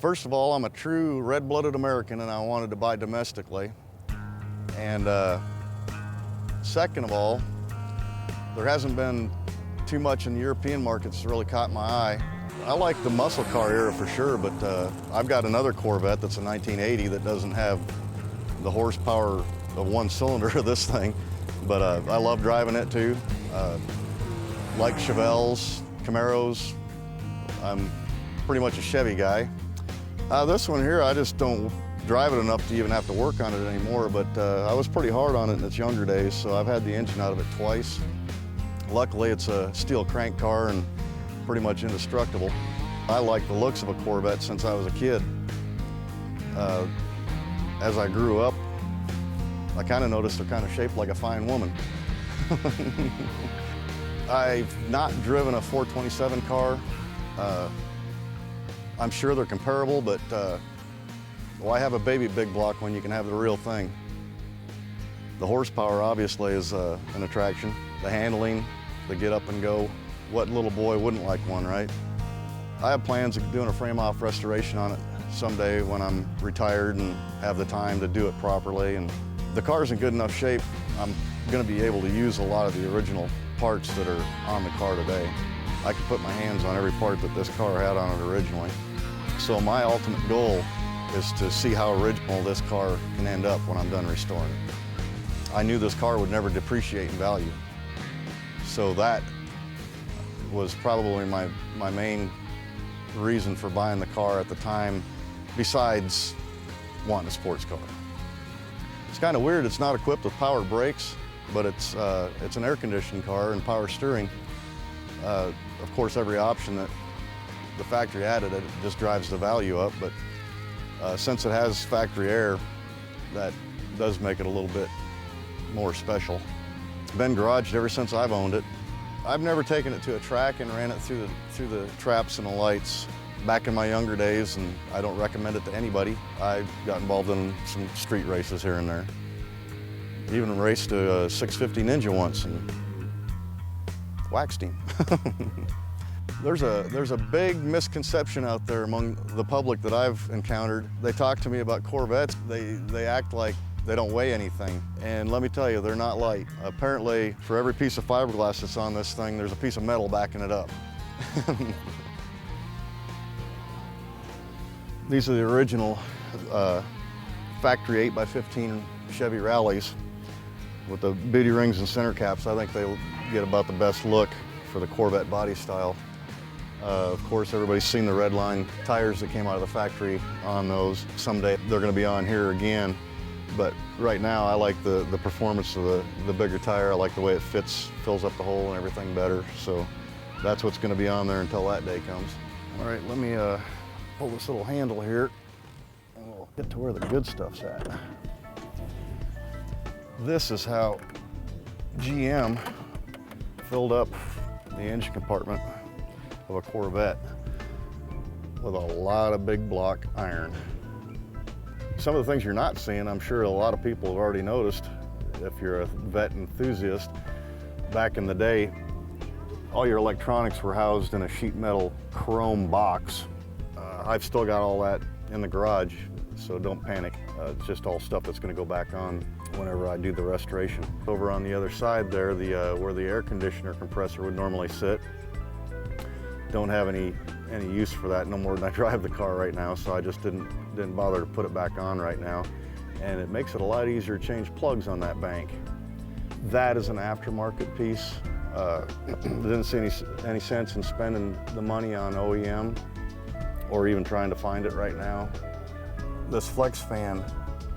First of all, I'm a true red-blooded American and I wanted to buy domestically. And second of all, there hasn't been too much in the European markets that's really caught my eye. I like the muscle car era for sure, but I've got another Corvette that's a 1980 that doesn't have the horsepower of one cylinder of this thing, but I love driving it too. Like Chevelles, Camaros. I'm pretty much a Chevy guy. This one here, I just don't drive it enough to even have to work on it anymore, but I was pretty hard on it in its younger days, so I've had the engine out of it twice. Luckily, it's a steel crank car and pretty much indestructible. I like the looks of a Corvette since I was a kid. As I grew up, I kind of noticed they're kind of shaped like a fine woman. I've not driven a 427 car. I'm sure they're comparable, but why have a baby big block when you can have the real thing? The horsepower obviously is an attraction. The handling, the get up and go. What little boy wouldn't like one, right? I have plans of doing a frame-off restoration on it someday when I'm retired and have the time to do it properly. And the car's in good enough shape, I'm gonna be able to use a lot of the original parts that are on the car today. I can put my hands on every part that this car had on it originally. So my ultimate goal is to see how original this car can end up when I'm done restoring it. I knew this car would never depreciate in value. So that was probably my main reason for buying the car at the time, besides wanting a sports car. It's kind of weird, it's not equipped with power brakes, but it's an air-conditioned car and power steering. Of course, every option that the factory added, it just drives the value up, but since it has factory air, that does make it a little bit more special. It's been garaged ever since I've owned it. I've never taken it to a track and ran it through the traps and the lights back in my younger days, and I don't recommend it to anybody. I got involved in some street races here and there. Even raced a 650 Ninja once and waxed him. There's a big misconception out there among the public that I've encountered. They talk to me about Corvettes. They act like they don't weigh anything. And let me tell you, they're not light. Apparently, for every piece of fiberglass that's on this thing, there's a piece of metal backing it up. These are the original factory 8x15 Chevy Rallies with the beauty rings and center caps. I think they'll get about the best look for the Corvette body style. Of course, everybody's seen the red line tires that came out of the factory on those. Someday they're going to be on here again. But right now, I like the performance of the bigger tire. I like the way it fits, fills up the hole and everything better. So that's what's going to be on there until that day comes. All right, let me pull this little handle here and we'll get to where the good stuff's at. This is how GM filled up the engine compartment of a Corvette with a lot of big block iron. Some of the things you're not seeing, I'm sure a lot of people have already noticed. If you're a Vette enthusiast, back in the day, all your electronics were housed in a sheet metal chrome box. I've still got all that in the garage, so don't panic. It's just all stuff that's going to go back on whenever I do the restoration. Over on the other side there, where the air conditioner compressor would normally sit, don't have any use for that no more than I drive the car right now, so I just didn't bother to put it back on right now. And it makes it a lot easier to change plugs on that bank. That is an aftermarket piece. Didn't see any sense in spending the money on OEM or even trying to find it right now. This flex fan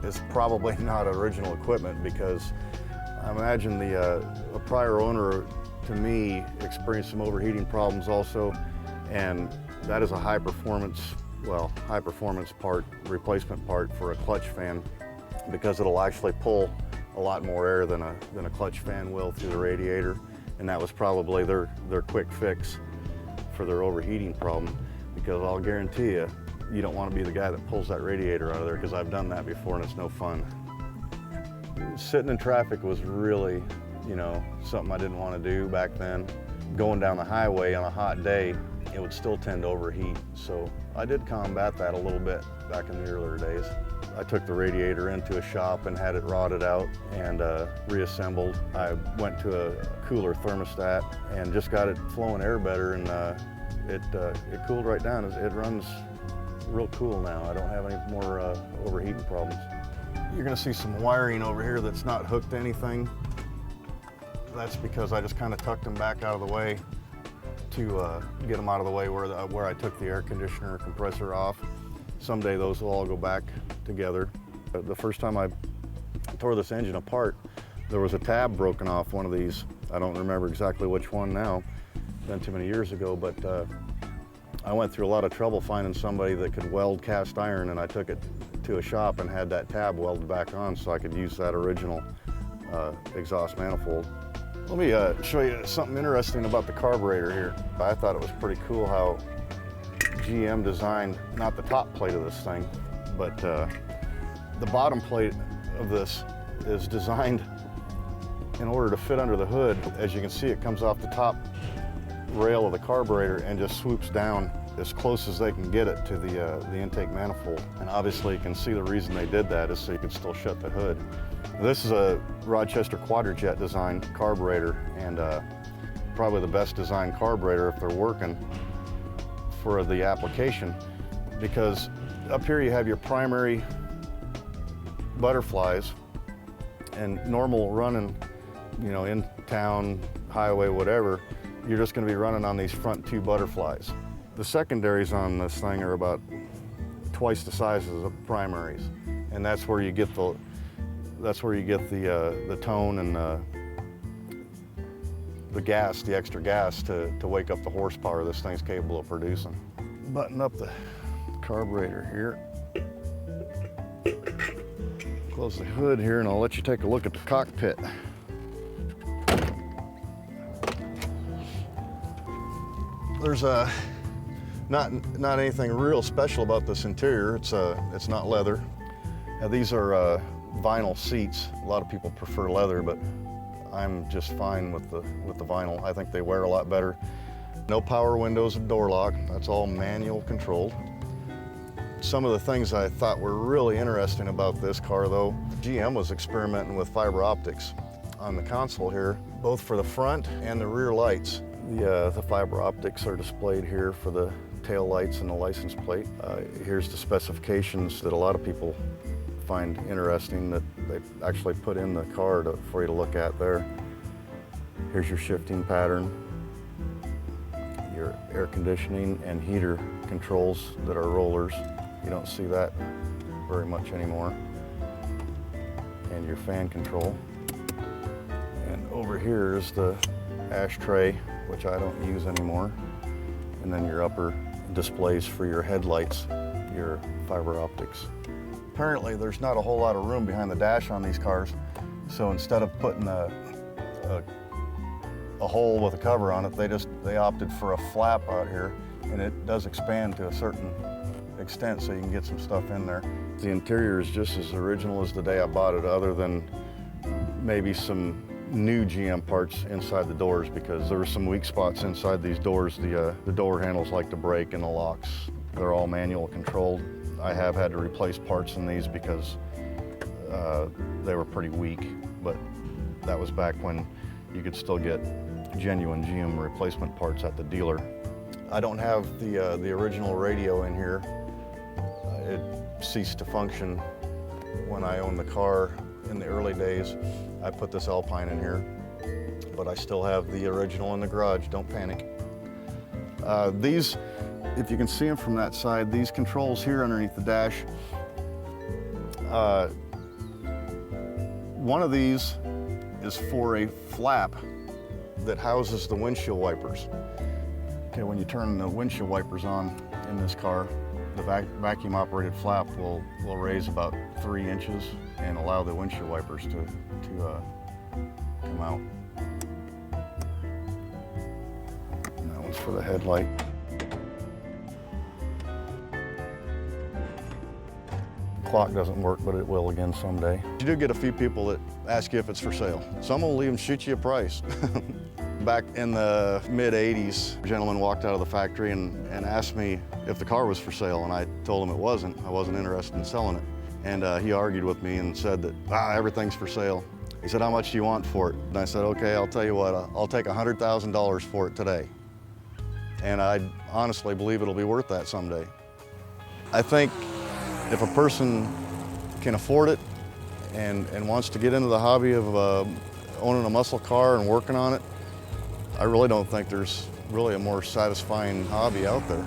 is probably not original equipment because I imagine a prior owner to me experienced some overheating problems also, and that is a high performance part, replacement part for a clutch fan, because it'll actually pull a lot more air than a clutch fan will through the radiator, and that was probably their quick fix for their overheating problem, because I'll guarantee you, you don't want to be the guy that pulls that radiator out of there, because I've done that before and it's no fun. Sitting in traffic was really, something I didn't want to do back then. Going down the highway on a hot day, it would still tend to overheat. So I did combat that a little bit back in the earlier days. I took the radiator into a shop and had it rotted out and reassembled. I went to a cooler thermostat and just got it flowing air better, and it cooled right down. It runs real cool now. I don't have any more overheating problems. You're gonna see some wiring over here that's not hooked to anything. That's because I just kind of tucked them back out of the way to get them out of the way where I took the air conditioner compressor off. Someday those will all go back together. The first time I tore this engine apart, there was a tab broken off one of these. I don't remember exactly which one now. It's been too many years ago, but I went through a lot of trouble finding somebody that could weld cast iron, and I took it to a shop and had that tab welded back on so I could use that original exhaust manifold. Let me show you something interesting about the carburetor here. I thought it was pretty cool how GM designed, not the top plate of this thing, but the bottom plate of this is designed in order to fit under the hood. As you can see, it comes off the top rail of the carburetor and just swoops down as close as they can get it to the intake manifold. And obviously you can see the reason they did that is so you could still shut the hood. This is a Rochester Quadrajet design carburetor, and probably the best designed carburetor if they're working for the application, because up here you have your primary butterflies, and normal running, you know, in town, highway, whatever, you're just going to be running on these front two butterflies. The secondaries on this thing are about twice the size of the primaries, and that's where you get the tone and the gas, the extra gas to wake up the horsepower this thing's capable of producing. Button up the carburetor here. Close the hood here, and I'll let you take a look at the cockpit. There's not anything real special about this interior. It's not leather. Now, these are vinyl seats. A lot of people prefer leather, but I'm just fine with the vinyl. I think they wear a lot better. No power windows and door lock. That's all manual controlled. Some of the things I thought were really interesting about this car, though, GM was experimenting with fiber optics on the console here, both for the front and the rear lights. The fiber optics are displayed here for the tail lights and the license plate. Here's the specifications that a lot of people find interesting that they actually put in the car for you to look at there. Here's your shifting pattern, your air conditioning and heater controls that are rollers. You don't see that very much anymore. And your fan control. And over here is the ashtray, which I don't use anymore. And then your upper displays for your headlights, your fiber optics. Apparently there's not a whole lot of room behind the dash on these cars, so instead of putting a hole with a cover on it, they opted for a flap out here, and it does expand to a certain extent so you can get some stuff in there. The interior is just as original as the day I bought it, other than maybe some new GM parts inside the doors, because there were some weak spots inside these doors. The door handles like to break, and the locks, they're all manual controlled. I have had to replace parts in these because they were pretty weak, but that was back when you could still get genuine GM replacement parts at the dealer. I don't have the original radio in here. It ceased to function when I owned the car in the early days. I put this Alpine in here, but I still have the original in the garage. Don't panic. These, if you can see them from that side, these controls here underneath the dash, one of these is for a flap that houses the windshield wipers. Okay, when you turn the windshield wipers on in this car, the vacuum operated flap will raise about 3 inches and allow the windshield wipers to come out. And that one's for the headlight. Clock doesn't work, but it will again someday. You do get a few people that ask you if it's for sale. Some will even shoot you a price. Back in the mid-'80s, a gentleman walked out of the factory and asked me if the car was for sale, and I told him it wasn't. I wasn't interested in selling it. And he argued with me and said that, everything's for sale. He said, how much do you want for it? And I said, okay, I'll tell you what, I'll take $100,000 for it today. And I honestly believe it'll be worth that someday. I think if a person can afford it and wants to get into the hobby of owning a muscle car and working on it, I really don't think there's really a more satisfying hobby out there.